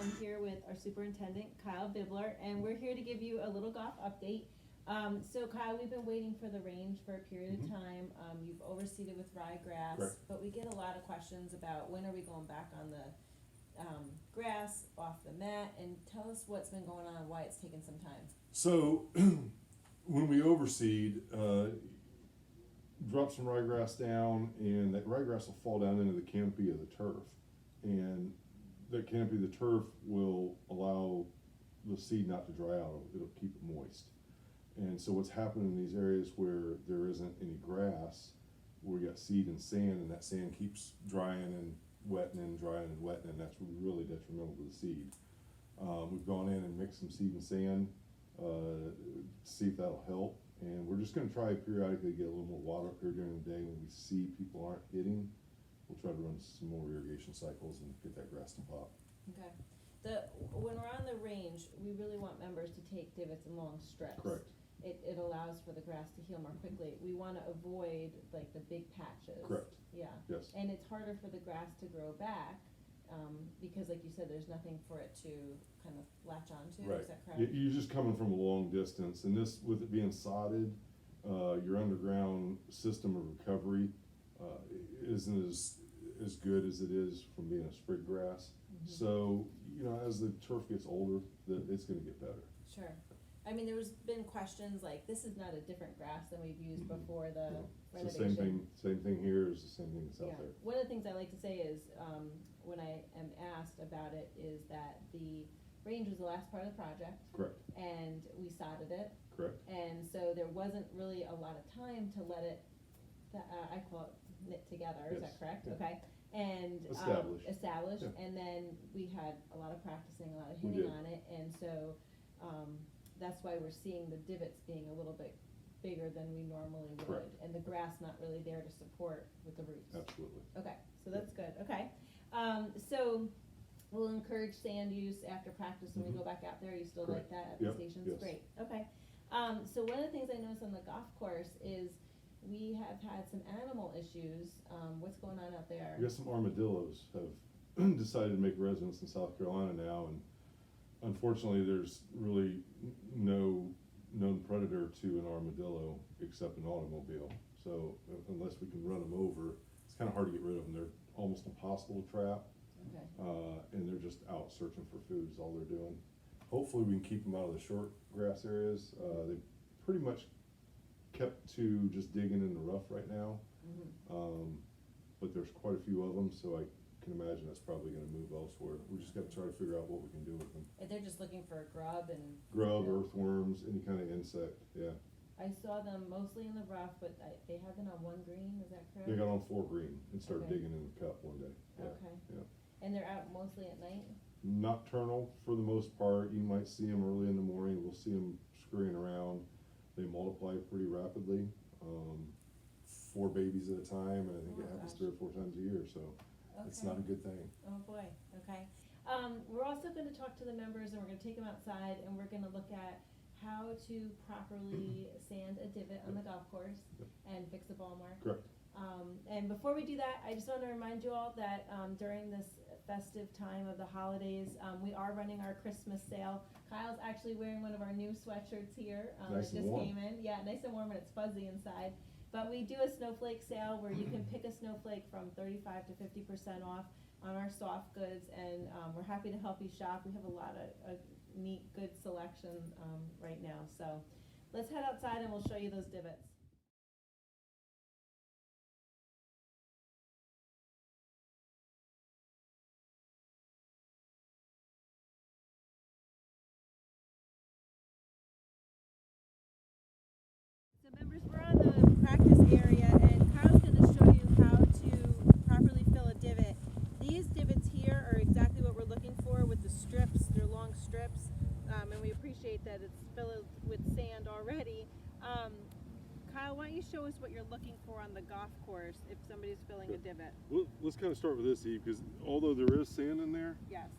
I'm here with our superintendent, Kyle Bibler, and we're here to give you a little golf update. So Kyle, we've been waiting for the range for a period of time. You've overseed it with ryegrass, Correct. but we get a lot of questions about when are we going back on the grass, off the mat, and tell us what's been going on and why it's taken some time. So when we overseed, drop some ryegrass down, and that ryegrass will fall down into the canopy of the turf, and that canopy of the turf will allow the seed not to dry out. It'll keep it moist. And so what's happening in these areas where there isn't any grass, where we got seed and sand, and that sand keeps drying and wetting and drying and wetting, and that's really detrimental to the seed. We've gone in and mixed some seed and sand to see if that'll help, and we're just going to try periodically to get a little more water up here during the day. When we see people aren't hitting, we'll try to run some more irrigation cycles and get that grass to pop. Okay. When we're on the range, we really want members to take divots in long strips. Correct. It allows for the grass to heal more quickly. We want to avoid like the big patches. Correct. Yeah. Yes. And it's harder for the grass to grow back because, like you said, there's nothing for it to kind of latch onto. Right. Is that correct? You're just coming from a long distance, and this, with it being sodded, your underground system of recovery isn't as good as it is from being a sprig grass. So, you know, as the turf gets older, it's going to get better. Sure. I mean, there's been questions like, this is not a different grass than we've used before the It's renovation. the same thing here is the same thing that's out there. One of the things I like to say is, when I am asked about it, is that the range was the last part of the project. Correct. And we sodded it. Correct. And so there wasn't really a lot of time to let it, I call it knit together, is that Yes. correct? Yeah. Okay. And established, Yeah. and then we had a lot of practicing, a lot of We hitting did. on it, and so that's why we're seeing the divots being a little bit bigger than we normally would, Correct. and the grass not really there to support with the roots. Absolutely. Okay, so that's good. Okay, so we'll encourage sand use after practice when we go back out there. You still like Correct. that at the Yep. stations? Yes. Great. Okay. So one of the things I noticed on the golf course is we have had some animal issues. What's going on out there? I guess some armadillos have decided to make residence in South Carolina now, and unfortunately there's really no known predator to an armadillo except an automobile. So unless we can run them over, it's kind of hard to get rid of them. They're almost impossible to trap. Okay. And they're just out searching for food is all they're doing. Hopefully we can keep them out of the short grass areas. They pretty much kept to just digging in the rough right now. But there's quite a few of them, so I can imagine that's probably going to move elsewhere. We just got to try to figure out what we can do with them. And they're just looking for grub and Grub, earthworms, any kind of insect, yeah. I saw them mostly in the rough, but they have been on one green, is that correct? They got on 4 green and started Okay. digging in the cup one day. Yeah, Okay. yeah. And they're out mostly at night? Nocturnal for the most part. You might see them early in the morning. We'll see them scurrying around. They multiply pretty rapidly. 4 babies at a time, and I think Oh, it happens gosh. 3 or 4 times a year, so it's Okay. not a good thing. Oh, boy, okay. We're also gonna talk to the members, and we're gonna take them outside, and we're gonna look at how to properly sand a divot on the golf course Yep. and fix a ball mark. Correct. And before we do that, I just wanna remind you all that, during this festive time of the holidays, we are running our Christmas sale. Kyle's actually wearing one of our new sweatshirts here, Nice that and just warm. came in. Yeah, nice and warm, and it's fuzzy inside. But we do a snowflake sale where you can pick a snowflake from 35 to 50% off on our soft goods, and we're happy to help you shop. We have a lot of neat, good selection right now. So let's head outside and we'll show you those divots. So members, we're on the practice area, and Kyle's going to show you how to properly fill a divot. These divots here are exactly what we're looking for with the strips. They're long strips, and we appreciate that it's filled with sand already. Kyle, why don't you show us what you're looking for on the golf course if somebody's filling a divot? Well, let's kind of start with this, Eve, because although there is sand in there, Yes.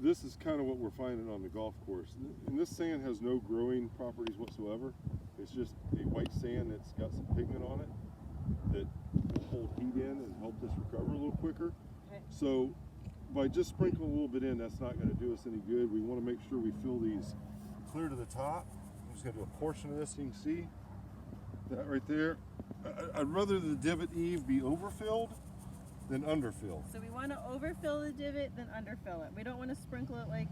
this is kind of what we're finding on the golf course. And this sand has no growing properties whatsoever. It's just a white sand that's got some pigment on it that will hold heat in and help this recover a little quicker. Okay. So by just sprinkling a little bit in, that's not going to do us any good. We want to make sure we fill these clear to the top. I'm just going to do a portion of this so you can see that right there. I'd rather the divot Eve be overfilled than underfilled. So we want to overfill the divot than underfill it. We don't want to sprinkle it like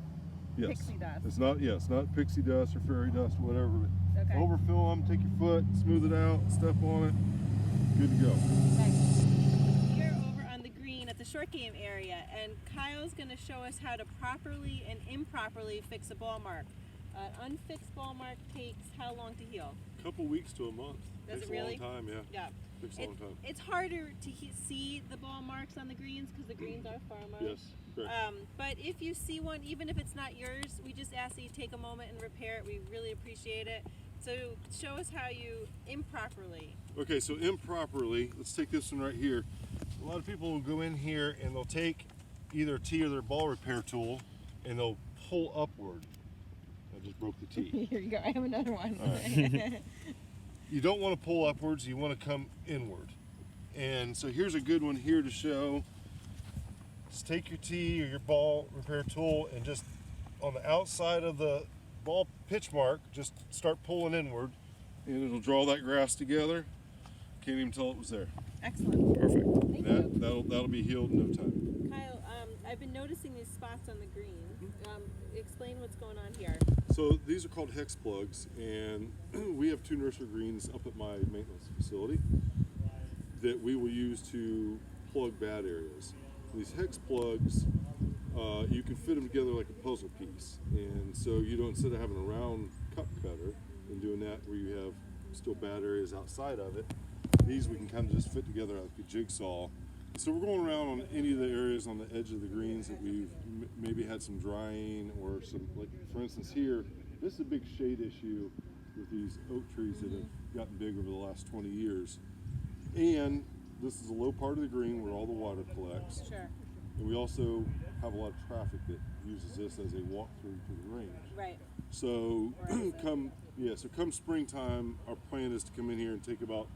Yes. pixie dust. It's not, it's not pixie dust or fairy dust, whatever. But Okay. overfill them, take your foot, smooth it out, step on it, good to go. Okay. We're over on the green at the short game area, and Kyle's going to show us how to properly and improperly fix a ball mark. An unfixed ball mark takes how long to heal? A couple weeks to a month. Does Takes it really? a long time, yeah. Yeah. Takes a long time. It's harder to see the ball marks on the greens because the greens are far marked. Yes, correct. But if you see one, even if it's not yours, we just ask that you take a moment and repair it. We really appreciate it. So show us how you improperly. Okay, so improperly, let's take this one right here. A lot of people will go in here and they'll take either a tee or their ball repair tool and they'll pull upward. I just broke the tee. Here you go. I have another one. All right. You don't want to pull upwards, you want to come inward. And so here's a good one here to show. Just take your tee or your ball repair tool and just on the outside of the ball pitch mark, just start pulling inward and it'll draw that grass together. Can't even tell it was there. Excellent. Perfect. Thank you. That'll be healed in no time. Kyle, I've been noticing these spots on the green. Explain what's going on here. So these are called hex plugs, and we have 2 nursery greens up at my maintenance facility that we will use to plug bad areas. These hex plugs, you can fit them together like a puzzle piece, and so you don't, instead of having a round cup cutter and doing that where you have still bad areas outside of it, these we can kind of just fit together like a jigsaw. So we're going around on any of the areas on the edge of the greens that we've maybe had some drying or some, like for instance here, this is a big shade issue with these oak trees that have gotten big over the last 20 years. And this is a low part of the green where all the water collects. Sure. And we also have a lot of traffic that uses this as a walkthrough to the range. Right. So come springtime, our plan is to come in here and take about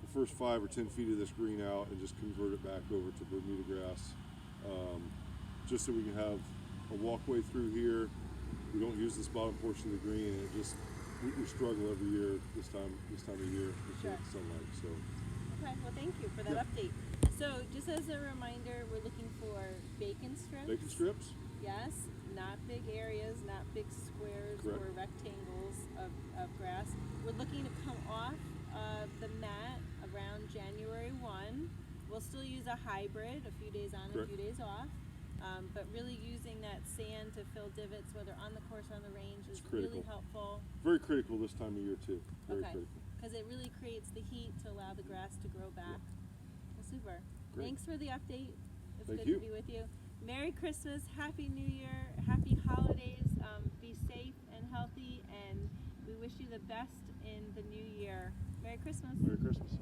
the first 5 or 10 feet of this green out and just convert it back over to Bermuda grass, just so we can have a walkway through here. We don't use this bottom portion of the green, and it just we struggle every year this time of year with Sure. the sunlight. So Okay. Well, thank you for that update. So, just as a reminder, we're looking for bacon strips. bacon strips. Yes, not big areas, not big squares Correct. or rectangles of grass. We're looking to come off the mat around January 1. We'll still use a hybrid, a few days on, Correct. a few days off. But really using that sand to fill divots, whether on the course or on the range, is really critical. helpful. Very critical this time of year too. Very Okay. critical. Because it really creates the heat to allow the grass to grow back. Well, super. Great. Thanks for the update. It's Thank good you. to be with you. Merry Christmas, Happy New Year, Happy Holidays. Be safe and healthy, and we wish you the best in the new year. Merry Christmas. Merry Christmas.